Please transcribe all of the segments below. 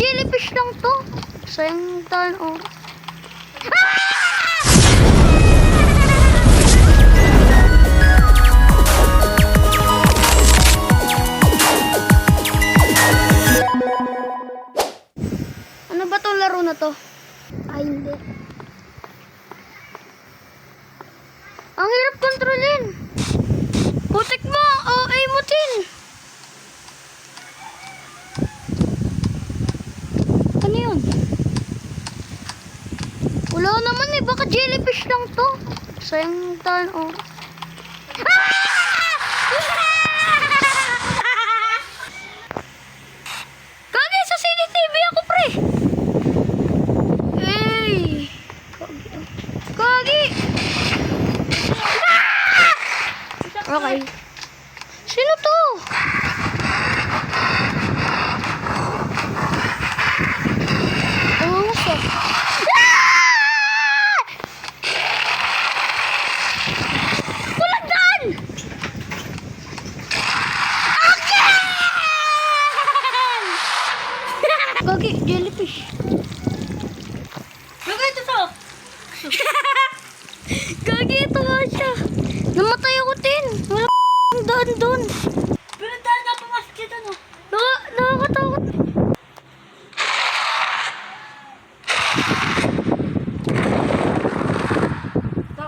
jellyfish lang to. Sayang tayo oras. Ano ba tong laro na to? Ay, hindi. Ang hirap kontrolin. Putik mo! O, aimutin! Ano yun? Wala naman eh. Baka jellyfish lang to. Sayang tayo oras. Kagi, sa CCTV ako, pre! Hey! Kagi! Okay. Sino to? Oh, so. Walang daan! Gagi, jellyfish. Gagi, ito to. Gagi, ito nga siya. Namatay ako din. Wala ang daan doon. Pero dahil na pumasok dito, no? Nakakatakot.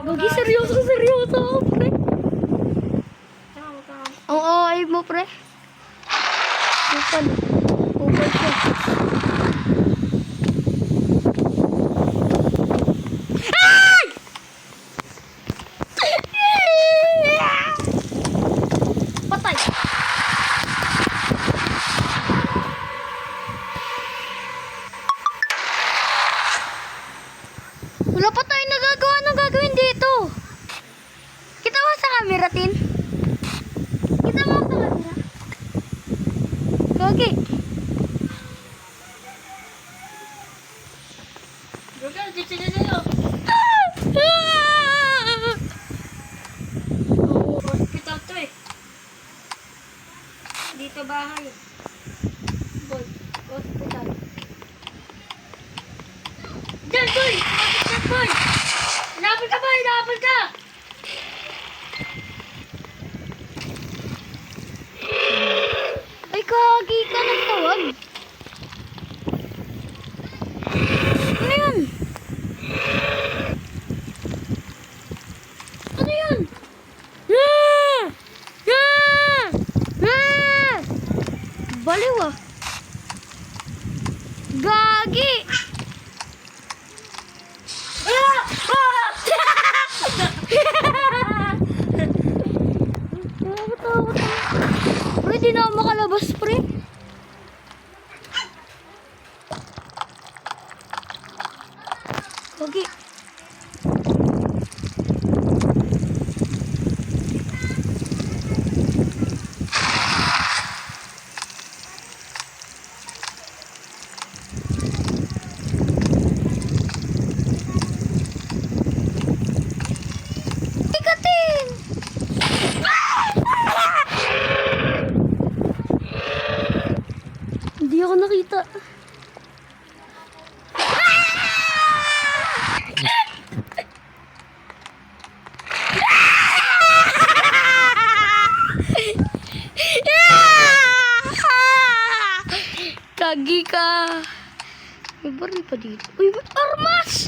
Gagi, seryoso ako, pre. Oo, ay mo, pre. Upal siya. Ay! Patay. Wala pa tayo nagagawa ng gagawin dito. Kita mo sa camera, Tin? Kita mo sa camera? Gagi. Gagi, dito na nyo. Hospital to eh. Dito bahay. Boy, hospital. Diyan, boy! Hospital, boy! Hinapol ka, boy! Hinapol ka! Ay, Gagi ka nagtawag. Ano yun? Ano yun? Baliw ah. Gagi! Pre, di na ako makalabas, pre. Gagi. Ikatin! Hindi ako nakita. Kagi ka. May baril pa dito. Uy, may armas!